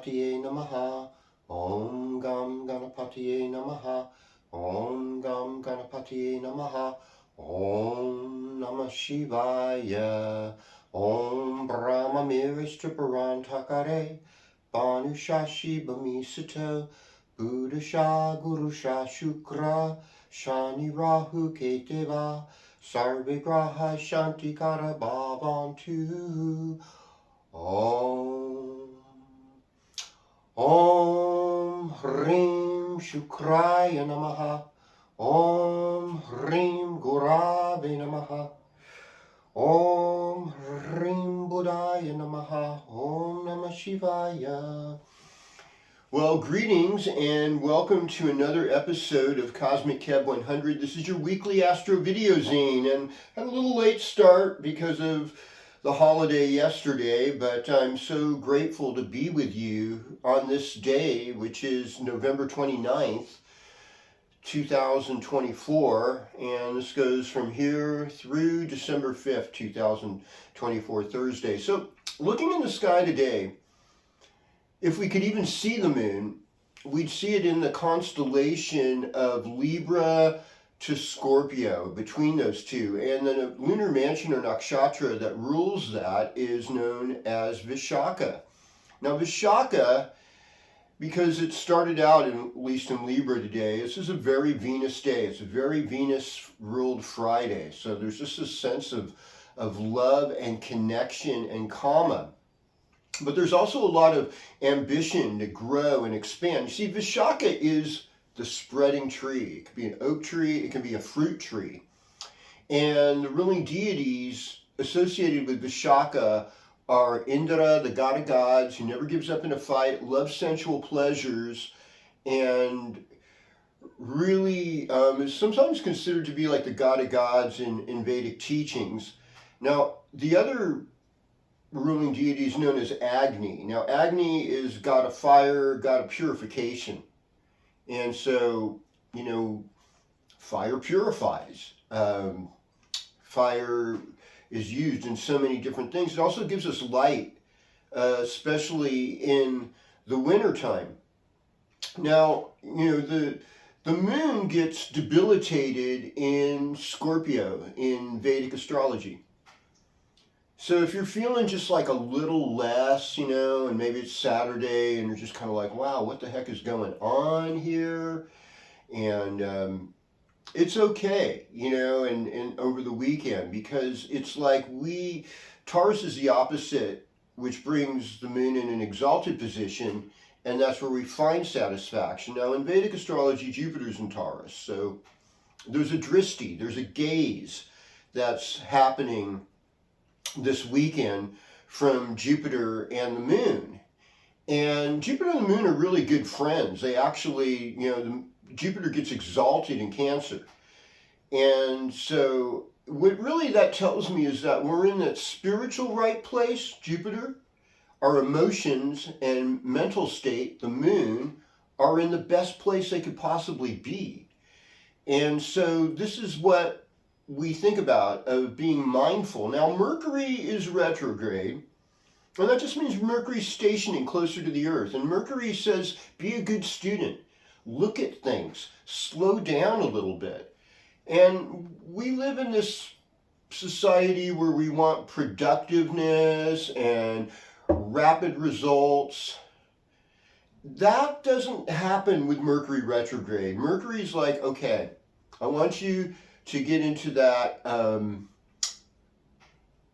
Ganapatiye Namaha. Om Gam Ganapatiye Namaha. Om Gam Ganapatiye Namaha. Om Namah Shivaya. Om Brahma Mirishtraparan Takare. Banu Shashi Bami Sato. Buddha Sha Guru Sha Shukra. Shani Rahu Keteva. Sarve Graha Shanti Kara Bhavantu. Om Hrim Shukraya Namaha. Om Hrim Gurave Namaha. Om Hrim Buddhaya Namaha. Om Namah Shivaya. Well, greetings and welcome to another episode of Cosmic Kev 100. This is your weekly astro video zine, and I had a little late start because of the holiday yesterday, but I'm so grateful to be with you on this day, which is November 29th, 2024, and this goes from here through December 5th, 2024, Thursday. So, looking in the sky today, if we could even see the moon, we'd see it in the constellation of Libra to Scorpio, between those two. And then a lunar mansion or nakshatra that rules that is known as Vishaka. Now Vishaka, because it started out, at least in Libra today, this is a very Venus day. It's a very Venus-ruled Friday. So there's just a sense of love and connection and karma. But there's also a lot of ambition to grow and expand. You see, Vishaka is the spreading tree. It could be an oak tree, it can be a fruit tree. And the ruling deities associated with Vishaka are Indra, the god of gods, who never gives up in a fight, loves sensual pleasures, and really is sometimes considered to be like the god of gods in Vedic teachings. Now, the other ruling deity is known as Agni. Now, Agni is god of fire, god of purification. And so, you know, fire purifies. Fire is used in so many different things. It also gives us light, especially in the winter time. Now, you know, the moon gets debilitated in Scorpio in Vedic astrology. So if you're feeling just like a little less, you know, and maybe it's Saturday and you're just kind of like, wow, what the heck is going on here? And it's okay, you know, and over the weekend, because it's like Taurus is the opposite, which brings the moon in an exalted position, and that's where we find satisfaction. Now in Vedic astrology, Jupiter's in Taurus, so there's a drishti, there's a gaze that's happening this weekend from Jupiter and the moon. And Jupiter and the moon are really good friends. They actually, you know, Jupiter gets exalted in Cancer. And so what really that tells me is that we're in that spiritual right place, Jupiter. Our emotions and mental state, the moon, are in the best place they could possibly be. And so this is what we think about of being mindful. Now Mercury is retrograde, and that just means Mercury's stationing closer to the Earth. And Mercury says, be a good student, look at things, slow down a little bit. And we live in this society where we want productiveness and rapid results. That doesn't happen with Mercury retrograde. Mercury's like, okay, I want you to get into that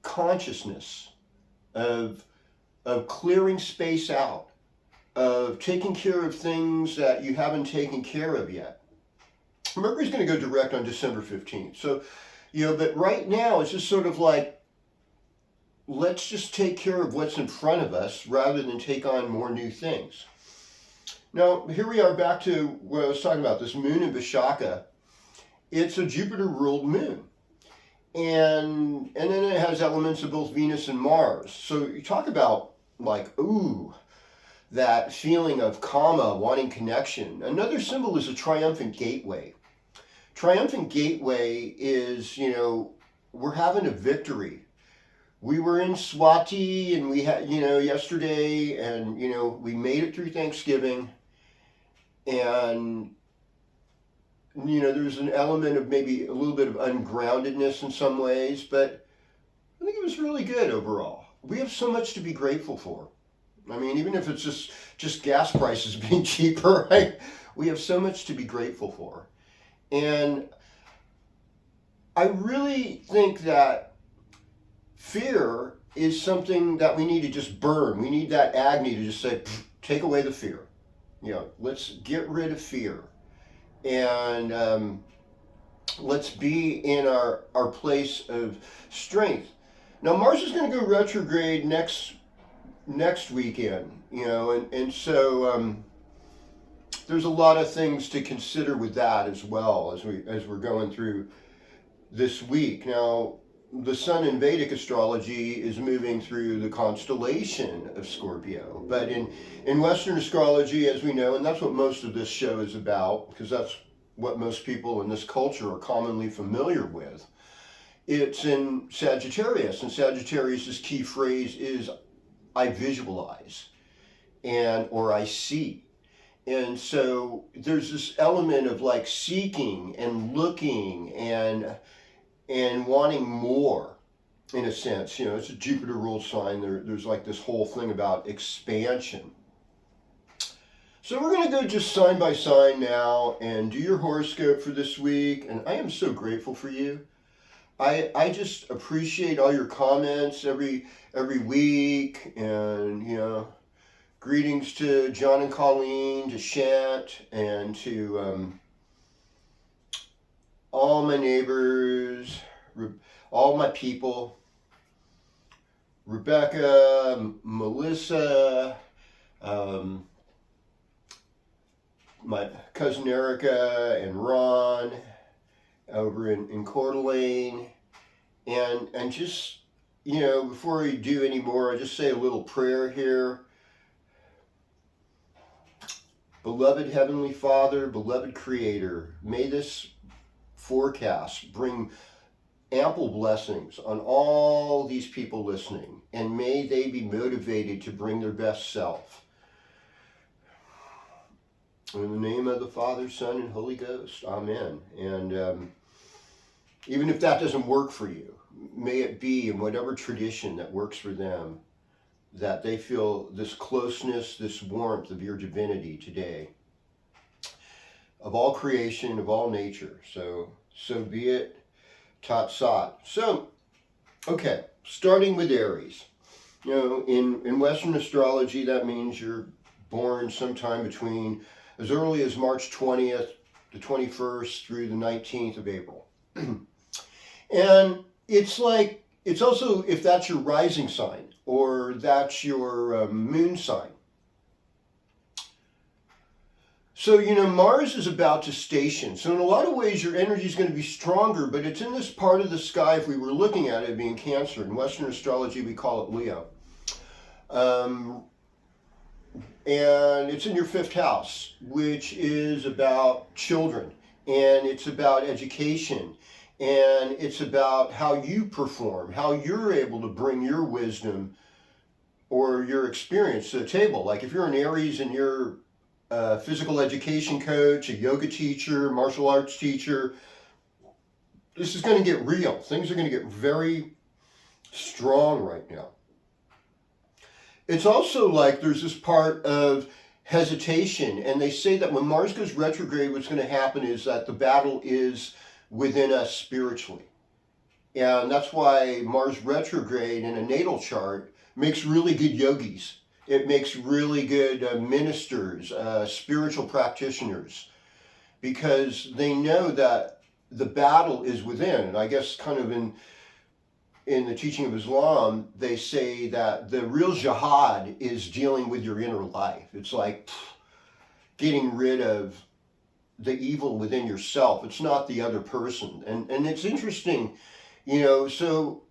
consciousness of clearing space out, of taking care of things that you haven't taken care of yet. Mercury's going to go direct on December 15th. So, you know, but right now it's just sort of like, let's just take care of what's in front of us rather than take on more new things. Now, here we are back to what I was talking about, this moon in Vishaka. It's a Jupiter-ruled moon. And then it has elements of both Venus and Mars. So you talk about like, ooh, that feeling of karma, wanting connection. Another symbol is a triumphant gateway. Triumphant gateway is, you know, we're having a victory. we were in Swati, and we had, yesterday, and, we made it through Thanksgiving. And, there's an element of maybe a little bit of ungroundedness in some ways, but I think it was really good overall. We have so much to be grateful for. I mean, even if it's just gas prices being cheaper, right? We have so much to be grateful for. And I really think that fear is something that we need to just burn. We need that agony to just say, take away the fear. Let's get rid of fear. And let's be in our place of strength. Now, Mars is going to go retrograde next weekend, and so there's a lot of things to consider with that as well as we're going through this week. Now, the sun in Vedic astrology is moving through the constellation of Scorpio, but in Western astrology, as we know, and that's what most of this show is about, because that's what most people in this culture are commonly familiar with, it's in Sagittarius, and Sagittarius' key phrase is I visualize or I see. And so there's this element of like seeking and looking and wanting more, in a sense. It's a Jupiter ruled sign. There's like this whole thing about expansion. So we're going to go just sign by sign now and do your horoscope for this week. And I am so grateful for you. I just appreciate all your comments every week, and greetings to John and Colleen, to Shant, and to all my neighbors, all my people, Rebecca, Melissa, my cousin Erica, and Ron over in Coeur d'Alene, and just, before we do any more, I just say a little prayer here. Beloved Heavenly Father, beloved Creator, may this forecast bring ample blessings on all these people listening, and may they be motivated to bring their best self. In the name of the Father, Son, and Holy Ghost, amen. And even if that doesn't work for you, may it be in whatever tradition that works for them, that they feel this closeness, this warmth of your divinity today, of all creation, of all nature. So be it, Tat Sat. So, okay, starting with Aries. In Western astrology, that means you're born sometime between as early as March 20th, the 21st, through the 19th of April. And it's also, if that's your rising sign, or that's your moon sign. So, Mars is about to station. So in a lot of ways, your energy is going to be stronger, but it's in this part of the sky, if we were looking at it being Cancer. In Western astrology, we call it Leo. And it's in your 5th house, which is about children, and it's about education, and it's about how you perform, how you're able to bring your wisdom or your experience to the table. Like if you're an Aries and you're a physical education coach, a yoga teacher, martial arts teacher, this is going to get real. Things are going to get very strong right now. It's also like there's this part of hesitation, and they say that when Mars goes retrograde, what's going to happen is that the battle is within us spiritually. And that's why Mars retrograde in a natal chart makes really good yogis. It makes really good ministers, spiritual practitioners, because they know that the battle is within. And I guess kind of in the teaching of Islam, they say that the real jihad is dealing with your inner life. It's like getting rid of the evil within yourself. It's not the other person. And it's interesting, so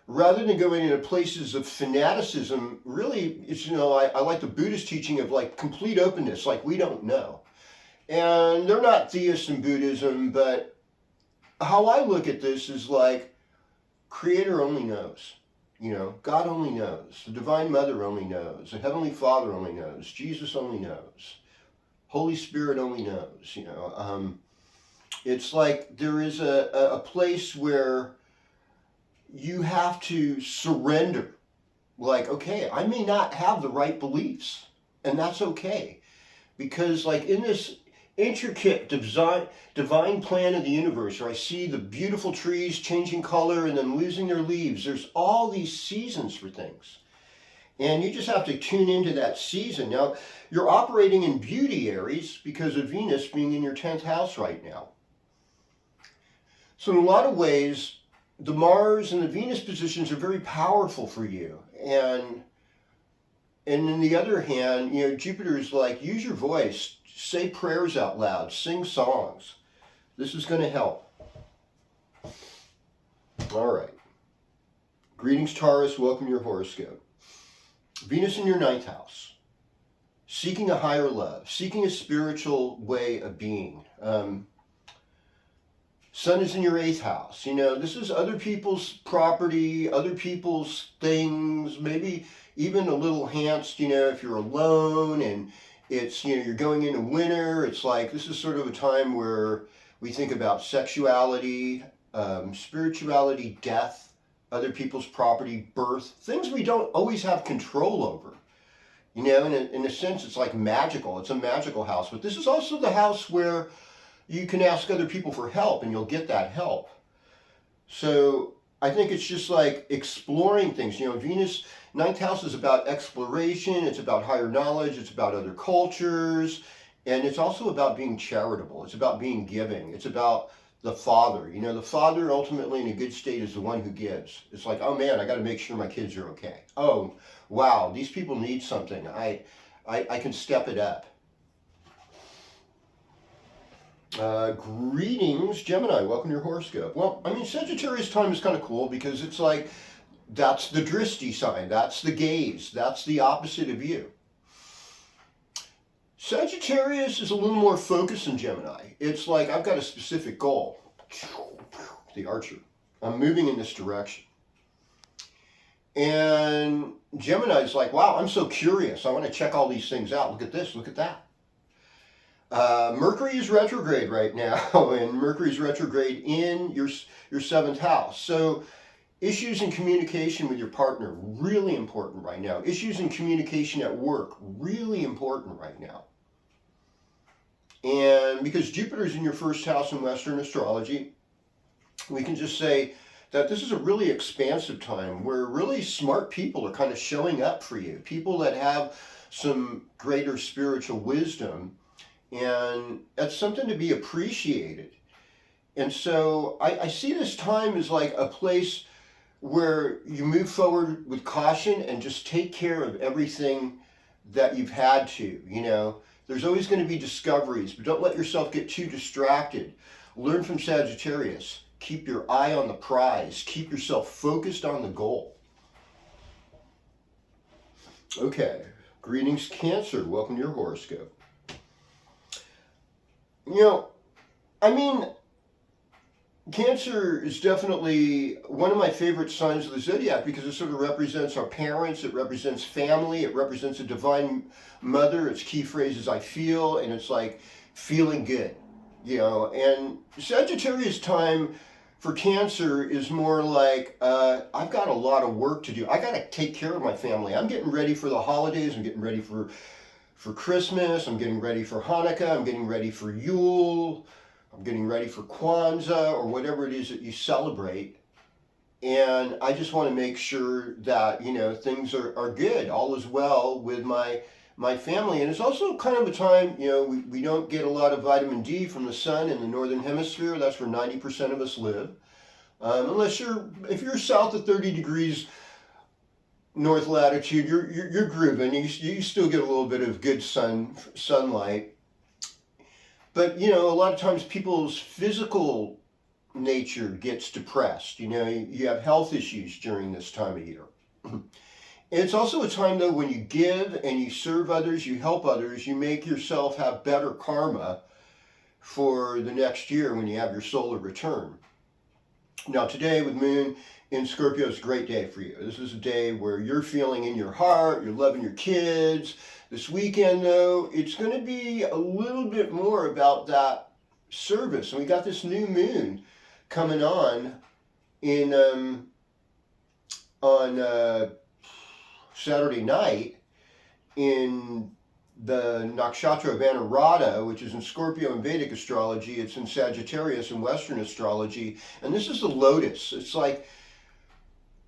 rather than going into places of fanaticism, really, it's, I like the Buddhist teaching of like complete openness, like we don't know. And they're not theists in Buddhism, but how I look at this is like, Creator only knows. You know, God only knows. The Divine Mother only knows. The Heavenly Father only knows. Jesus only knows. Holy Spirit only knows. You know, it's like there is a place where you have to surrender. Like, okay, I may not have the right beliefs, and that's okay. Because, like, in this intricate divine plan of the universe, where I see the beautiful trees changing color and then losing their leaves, there's all these seasons for things. And you just have to tune into that season. Now, you're operating in beauty, Aries, because of Venus being in your 10th house right now. So in a lot of ways, the Mars and the Venus positions are very powerful for you. And on the other hand, you know, Jupiter is like, use your voice, say prayers out loud, sing songs. This is going to help. All right. Greetings, Taurus. Welcome to your horoscope. Venus in your 9th house. Seeking a higher love, seeking a spiritual way of being. Sun is in your 8th house. You know, this is other people's property, other people's things, maybe even a little hints, you know, if you're alone and it's, you know, you're going into winter. It's like, this is sort of a time where we think about sexuality, spirituality, death, other people's property, birth, things we don't always have control over. You know, in a sense, it's like magical. It's a magical house. But this is also the house where you can ask other people for help and you'll get that help. So I think it's just like exploring things. You know, Venus, 9th house is about exploration. It's about higher knowledge. It's about other cultures. And it's also about being charitable. It's about being giving. It's about the father. You know, the father ultimately in a good state is the one who gives. It's like, oh man, I got to make sure my kids are okay. Oh, wow, these people need something. I can step it up. Greetings, Gemini. Welcome to your horoscope. Well, I mean, Sagittarius time is kind of cool because it's like, that's the drishti sign. That's the gaze. That's the opposite of you. Sagittarius is a little more focused than Gemini. It's like, I've got a specific goal. The archer. I'm moving in this direction. And Gemini is like, wow, I'm so curious. I want to check all these things out. Look at this. Look at that. Mercury is retrograde right now, and Mercury is retrograde in your 7th house. So issues in communication with your partner, really important right now. Issues in communication at work, really important right now. And because Jupiter is in your 1st house in Western astrology, we can just say that this is a really expansive time where really smart people are kind of showing up for you. People that have some greater spiritual wisdom. And that's something to be appreciated. And so I see this time as like a place where you move forward with caution and just take care of everything that you've had to, you know. There's always going to be discoveries, but don't let yourself get too distracted. Learn from Sagittarius. Keep your eye on the prize. Keep yourself focused on the goal. Okay. Greetings, Cancer. Welcome to your horoscope. You know, I mean, Cancer is definitely one of my favorite signs of the zodiac because it sort of represents our parents, it represents family, it represents a divine mother. Its key phrase is I feel, and it's like feeling good, you know. And Sagittarius time for Cancer is more like, I've got a lot of work to do. I got to take care of my family. I'm getting ready for the holidays. I'm getting ready for Christmas, I'm getting ready for Hanukkah, I'm getting ready for Yule, I'm getting ready for Kwanzaa, or whatever it is that you celebrate. And I just want to make sure that, you know, things are good, all is well with my family. And it's also kind of a time, you know, we don't get a lot of vitamin D from the sun in the northern hemisphere. That's where 90% of us live. Unless if you're south of 30 degrees north latitude, you're grooving. You still get a little bit of good sunlight. But, you know, a lot of times people's physical nature gets depressed. You know, you have health issues during this time of year. It's also a time, though, when you give and you serve others, you help others, you make yourself have better karma for the next year when you have your solar return. Now, today with Moon in Scorpio is a great day for you. This is a day where you're feeling in your heart, you're loving your kids. This weekend, though, it's going to be a little bit more about that service. And we got this new moon coming on in on Saturday night in the nakshatra of Anaradha, which is in Scorpio in Vedic astrology. It's in Sagittarius in Western astrology. And this is the lotus. It's like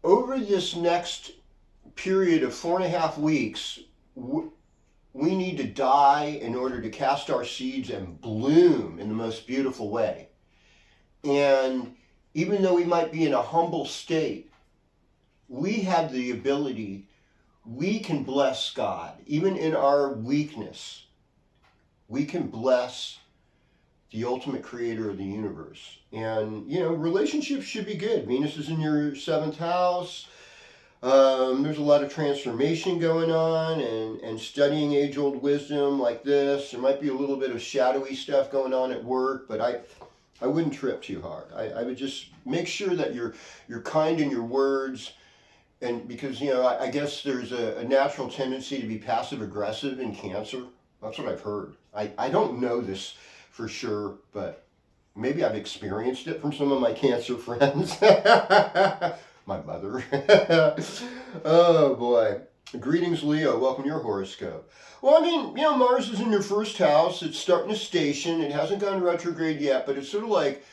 over this next period of 4.5 weeks, we need to die in order to cast our seeds and bloom in the most beautiful way. And even though we might be in a humble state, we have the ability, we can bless God. Even in our weakness, we can bless the ultimate creator of the universe. And, you know, relationships should be good. Venus is in your 7th house. There's a lot of transformation going on and studying age-old wisdom like this. There might be a little bit of shadowy stuff going on at work, but I wouldn't trip too hard. I would just make sure that you're kind in your words, and because, you know, I guess there's a natural tendency to be passive-aggressive in Cancer. That's what I've heard. I don't know this for sure, but maybe I've experienced it from some of my Cancer friends. My mother. Oh boy. Greetings, Leo. Welcome to your horoscope. Well, I mean, you know, Mars is in your 1st house. It's starting to station. It hasn't gone retrograde yet, but it's sort of like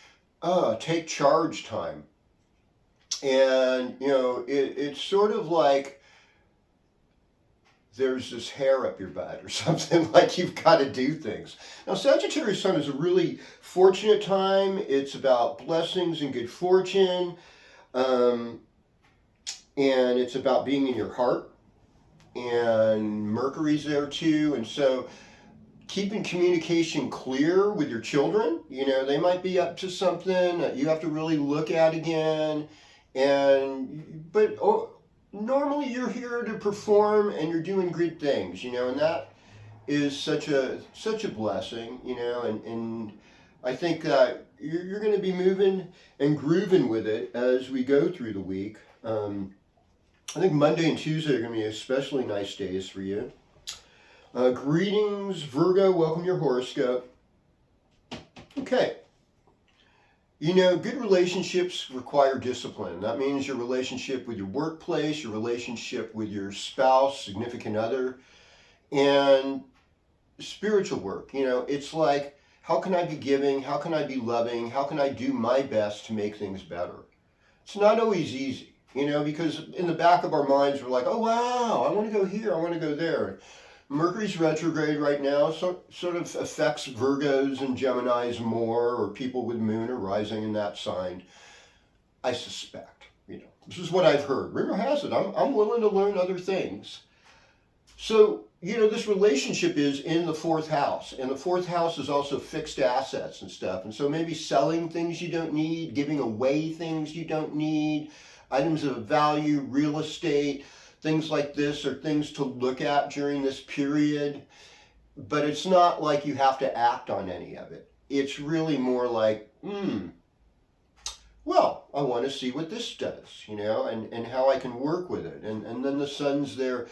take charge time. And, you know, it's sort of like there's this hair up your butt or something, like you've got to do things. Now, Sagittarius Sun is a really fortunate time. It's about blessings and good fortune. And it's about being in your heart, and Mercury's there too. And so keeping communication clear with your children, you know, they might be up to something that you have to really look at again. But normally you're here to perform and you're doing good things, you know, and that is such a blessing, you know, and I think that you're going to be moving and grooving with it as we go through the week. I think Monday and Tuesday are going to be especially nice days for you. Greetings, Virgo. Welcome to your horoscope. Okay. You know, good relationships require discipline. That means your relationship with your workplace, your relationship with your spouse, significant other, and spiritual work. You know, it's like, how can I be giving? How can I be loving? How can I do my best to make things better? It's not always easy, you know, because in the back of our minds, we're like, oh, wow, I want to go here. I want to go there. Mercury's retrograde right now, so sort of affects Virgos and Geminis more, or people with moon or rising in that sign. I suspect, you know, this is what I've heard. Rumor has it, I'm willing to learn other things. So, you know, this relationship is in the 4th house, and the 4th house is also fixed assets and stuff. And so maybe selling things you don't need, giving away things you don't need, items of value, real estate, things like this are things to look at during this period. But it's not like you have to act on any of it. It's really more like, well, I want to see what this does, you know, and how I can work with it. And then the sun's there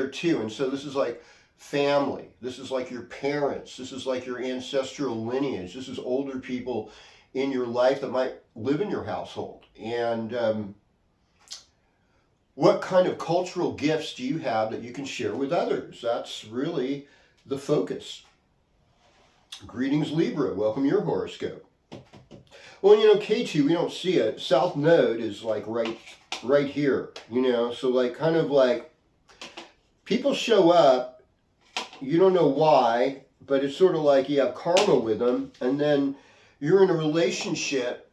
too. And so this is like family. This is like your parents. This is like your ancestral lineage. This is older people in your life that might live in your household. And what kind of cultural gifts do you have that you can share with others? That's really the focus. Greetings, Libra. Welcome to your horoscope. Well, you know, K2, we don't see it. South Node is like right here, you know, so like kind of like people show up, you don't know why, but it's sort of like you have karma with them, and then you're in a relationship,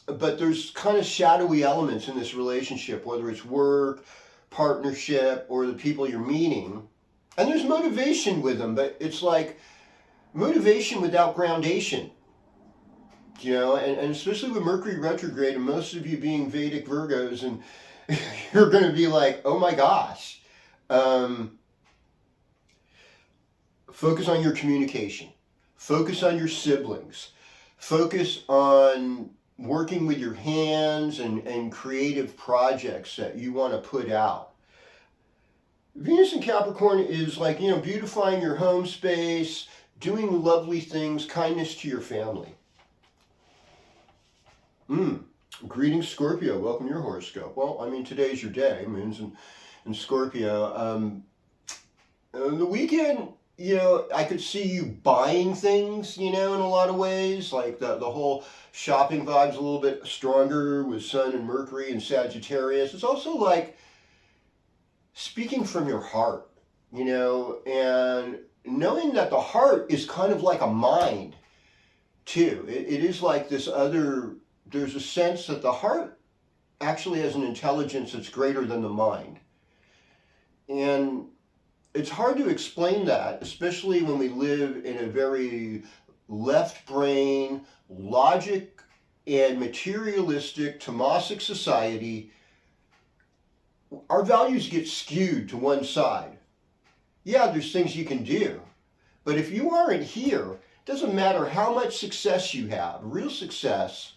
but there's kind of shadowy elements in this relationship, whether it's work, partnership, or the people you're meeting. And there's motivation with them, but it's like motivation without groundation. You know, and especially with Mercury retrograde, and most of you being Vedic Virgos, and you're going to be like, oh my gosh. Focus on your communication. Focus on your siblings. Focus on, working with your hands and creative projects that you want to put out. Venus in Capricorn is like, beautifying your home space, doing lovely things, kindness to your family. Greetings, Scorpio. Welcome to your horoscope. Well, I mean, today's your day. Moon's in Scorpio. The weekend, I could see you buying things, in a lot of ways. Like the whole shopping vibe's a little bit stronger with Sun and Mercury and Sagittarius. It's also like speaking from your heart, and knowing that the heart is kind of like a mind, too. It is like this other, there's a sense that the heart actually has an intelligence that's greater than the mind. And it's hard to explain that, especially when we live in a very left brain, logic and materialistic, Tamasic society. Our values get skewed to one side. Yeah, there's things you can do, but if you aren't here, it doesn't matter how much success you have. Real success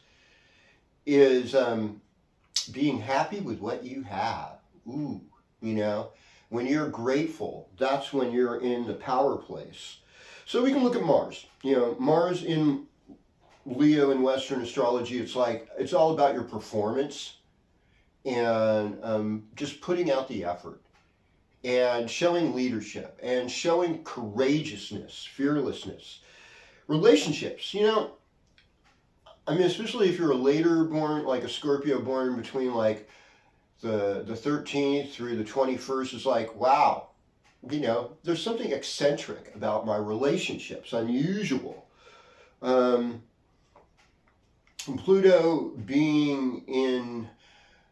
is being happy with what you have. When you're grateful, that's when you're in the power place. So we can look at Mars. Mars in Leo in Western astrology, it's all about your performance and just putting out the effort and showing leadership and showing courageousness, fearlessness. Relationships, especially if you're a later born, like a Scorpio born between like the 13th through the 21st, is like, wow, there's something eccentric about my relationships, unusual. And Pluto being in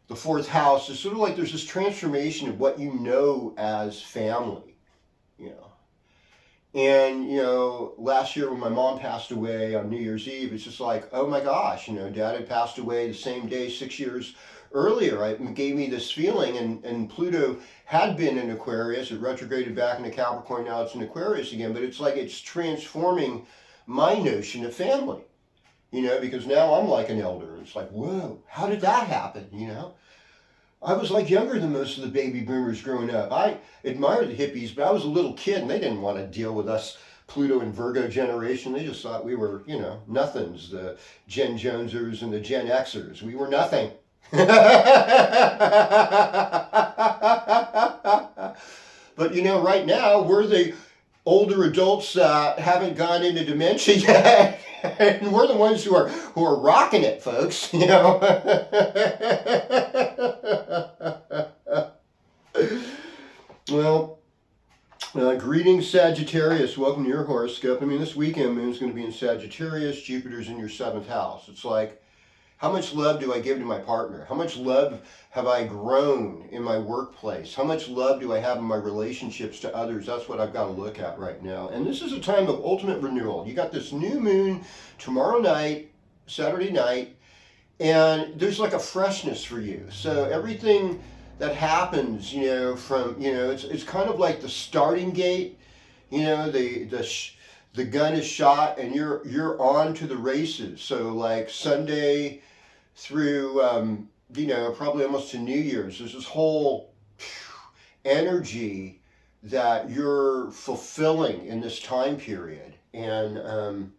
the 4th house is sort of like there's this transformation of what you know as family, And, last year when my mom passed away on New Year's Eve, it's just like, oh my gosh, Dad had passed away the same day 6 years earlier. It gave me this feeling, and Pluto had been in Aquarius. It retrograded back into Capricorn, now it's in Aquarius again, but it's like it's transforming my notion of family, because now I'm like an elder. It's like, whoa, how did that happen, I was like younger than most of the baby boomers growing up. I admired the hippies, but I was a little kid and they didn't want to deal with us Pluto and Virgo generation. They just thought we were, nothings, the Gen Jonesers and the Gen Xers. We were nothing. But right now we're the older adults that haven't gone into dementia yet. And we're the ones who are rocking it, folks, Well, greetings, Sagittarius. Welcome to your horoscope. This weekend, Moon's going to be in Sagittarius. Jupiter's in your 7th house. It's like, how much love do I give to my partner? How much love have I grown in my workplace? How much love do I have in my relationships to others? That's what I've got to look at right now. And this is a time of ultimate renewal. You got this new moon tomorrow night, Saturday night, and there's like a freshness for you. So everything that happens, it's kind of like the starting gate. The gun is shot and you're on to the races. So like Sunday through probably almost to New Year's, there's this whole energy that you're fulfilling in this time period. And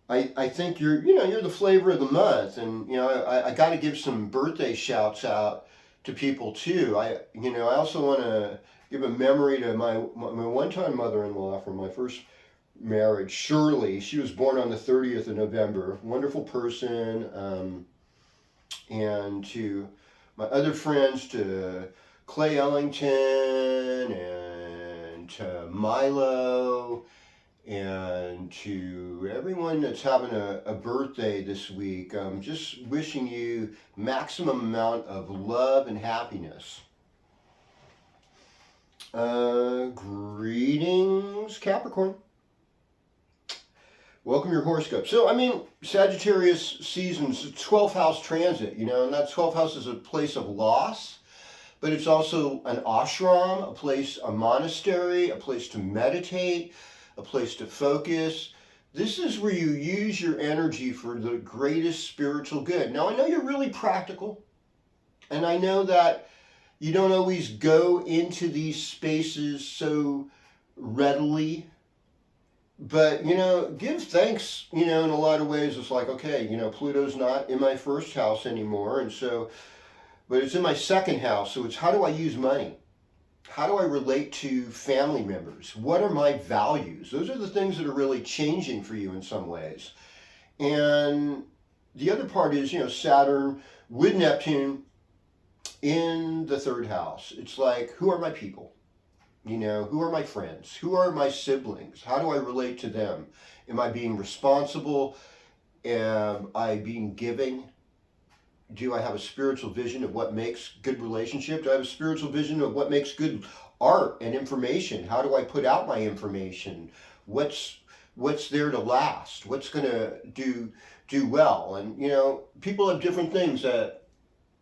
I think you're the flavor of the month. And I got to give some birthday shouts out to people too. I also want to give a memory to my one-time mother-in-law from my first marriage, Shirley. She was born on the 30th of November. Wonderful person. And to my other friends, to Clay Ellington and to Milo and to everyone that's having a birthday this week. Just wishing you maximum amount of love and happiness. Greetings, Capricorn. Welcome to your horoscope. So, Sagittarius season's 12th house transit, and that 12th house is a place of loss, but it's also an ashram, a monastery, a place to meditate, a place to focus. This is where you use your energy for the greatest spiritual good. Now, I know you're really practical, and I know that you don't always go into these spaces so readily, but, give thanks, in a lot of ways. It's like, okay, Pluto's not in my first house anymore, and so, but it's in my second house, so it's how do I use money? How do I relate to family members? What are my values? Those are the things that are really changing for you in some ways. And the other part is, Saturn with Neptune in the third house. It's like, who are my people? Who are my friends? Who are my siblings? How do I relate to them? Am I being responsible? Am I being giving? Do I have a spiritual vision of what makes good relationship? Do I have a spiritual vision of what makes good art and information? How do I put out my information? What's there to last? What's going to do well? And people have different things that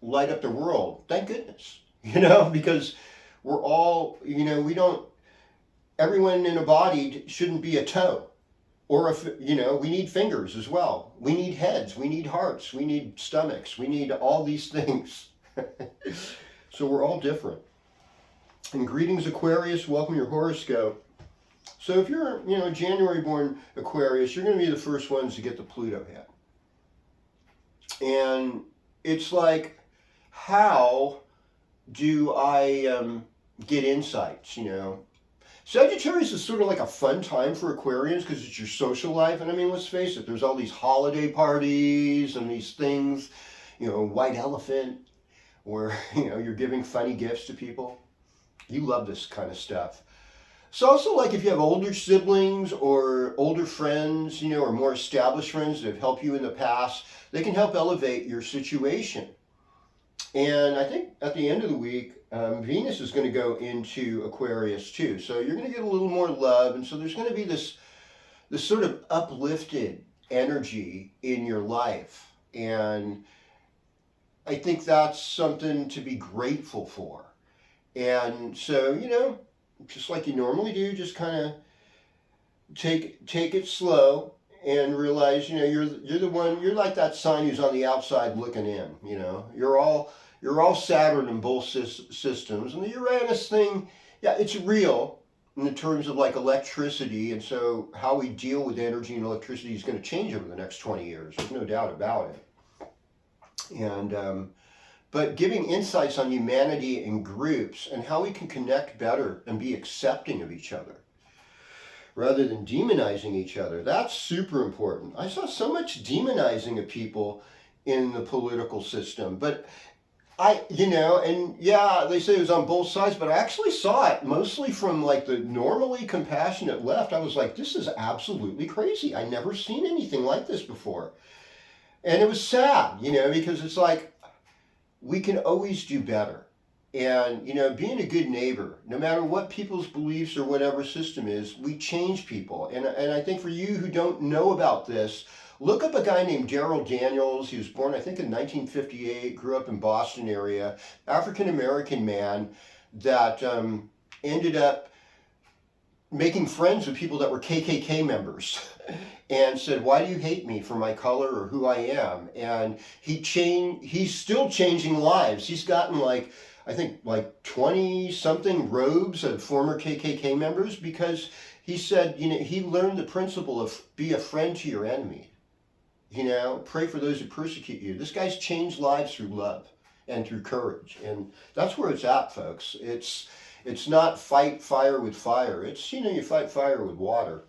light up the world. Thank goodness, because we're all, everyone in a body shouldn't be a toe. Or if, we need fingers as well. We need heads, we need hearts, we need stomachs, we need all these things. So we're all different. And greetings, Aquarius, welcome your horoscope. So if you're, January born Aquarius, you're going to be the first ones to get the Pluto hit. And it's like, how do I get insights, Sagittarius is sort of like a fun time for Aquarians because it's your social life. And I mean, let's face it, there's all these holiday parties and these things, white elephant, where, you're giving funny gifts to people. You love this kind of stuff. It's also like if you have older siblings or older friends, or more established friends that have helped you in the past, they can help elevate your situation. And I think at the end of the week, Venus is going to go into Aquarius too. So you're going to get a little more love. And so there's going to be this sort of uplifted energy in your life. And I think that's something to be grateful for. And so, just like you normally do, just kind of take it slow and realize, you're the one, you're like that sign who's on the outside looking in, you're all Saturn in both systems. And the Uranus thing, yeah, it's real in the terms of like electricity. And so how we deal with energy and electricity is going to change over the next 20 years. There's no doubt about it. And, but giving insights on humanity and groups and how we can connect better and be accepting of each other rather than demonizing each other. That's super important. I saw so much demonizing of people in the political system, but and yeah, they say it was on both sides, but I actually saw it mostly from like the normally compassionate left. I was like, this is absolutely crazy. I never seen anything like this before. And it was sad, because it's like, we can always do better. And, being a good neighbor, no matter what people's beliefs or whatever system is, we change people. And I think for you who don't know about this, look up a guy named Daryl Daniels. He was born, I think, in 1958, grew up in Boston area, African-American man that ended up making friends with people that were KKK members and said, why do you hate me for my color or who I am? And he's still changing lives. He's gotten I think 20 something robes of former KKK members because he said, he learned the principle of be a friend to your enemy. Pray for those who persecute you. This guy's changed lives through love and through courage. And that's where it's at, folks. It's not fight fire with fire. It's, you fight fire with water.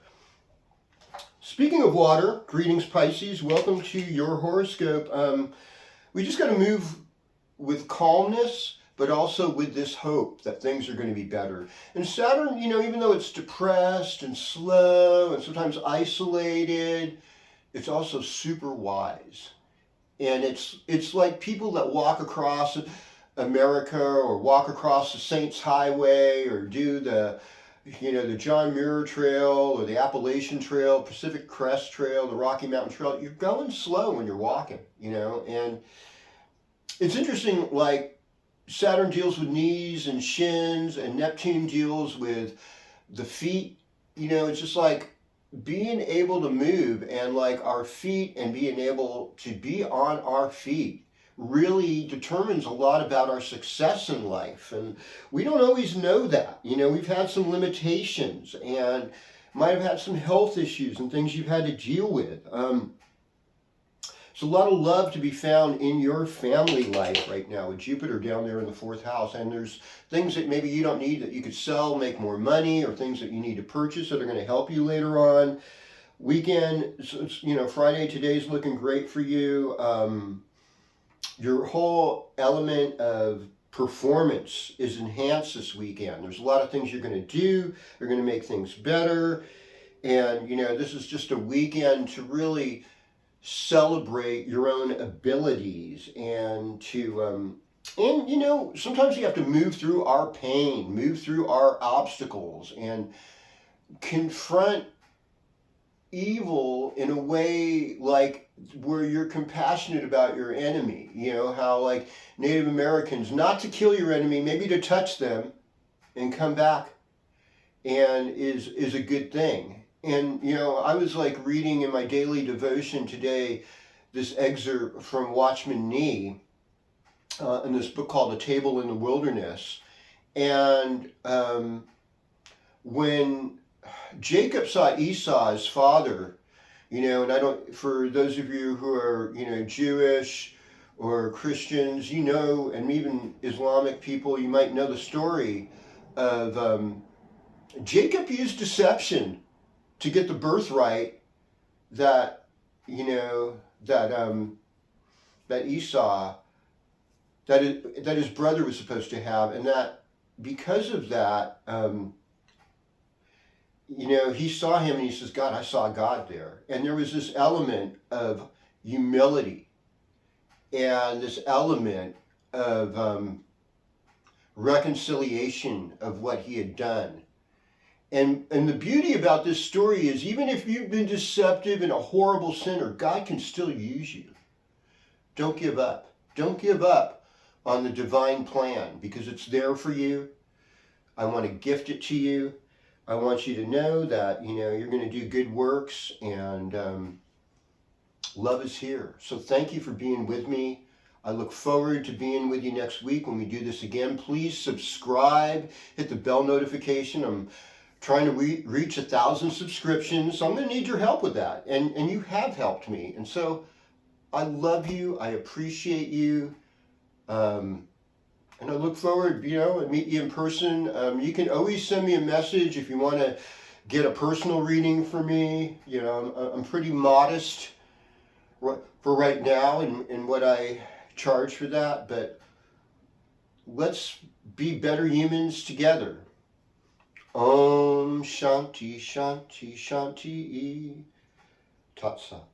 Speaking of water, greetings, Pisces. Welcome to your horoscope. We just got to move with calmness, but also with this hope that things are going to be better. And Saturn, even though it's depressed and slow and sometimes isolated, it's also super wise. And it's like people that walk across America or walk across the Saints Highway or do the John Muir Trail or the Appalachian Trail, Pacific Crest Trail, the Rocky Mountain Trail. You're going slow when you're walking, and it's interesting, like Saturn deals with knees and shins and Neptune deals with the feet. It's just like being able to move and like our feet and being able to be on our feet really determines a lot about our success in life. And we don't always know that. You know, we've had some limitations and might have had some health issues and things you've had to deal with. There's a lot of love to be found in your family life right now with Jupiter down there in the fourth house. And there's things that maybe you don't need that you could sell, make more money, or things that you need to purchase that are going to help you later on. Weekend, you know, Friday, today's looking great for you. Your whole element of performance is enhanced this weekend. There's a lot of things you're going to do. You're going to make things better. And, you know, this is just a weekend to really celebrate your own abilities and to, and, you know, sometimes you have to move through our pain, move through our obstacles, and confront evil in a way like where you're compassionate about your enemy. You know how like Native Americans, not to kill your enemy, maybe to touch them and come back, and is a good thing. And you know, I was like reading in my daily devotion today this excerpt from Watchman Nee in this book called A Table in the Wilderness. And when Jacob saw Esau, his father, you know, and I don't, for those of you who are, you know, Jewish or Christians, you know, and even Islamic people, you might know the story of Jacob used deception to get the birthright that, you know, that Esau, that his brother was supposed to have, and that because of that, you know, he saw him and he says, God, I saw God there. And there was this element of humility and this element of reconciliation of what he had done. And the beauty about this story is even if you've been deceptive and a horrible sinner, God can still use you. Don't give up. Don't give up on the divine plan because it's there for you. I want to gift it to you. I want you to know that, you know, you're going to do good works, and love is here. So thank you for being with me. I look forward to being with you next week when we do this again. Please subscribe, hit the bell notification. I'm trying to reach 1,000 subscriptions, so I'm going to need your help with that. And you have helped me. And so I love you. I appreciate you. And I look forward, you know, to meet you in person. You can always send me a message if you want to get a personal reading for me. You know, I'm pretty modest for right now in what I charge for that. But let's be better humans together. Om Shanti Shanti Shanti Tat Sat.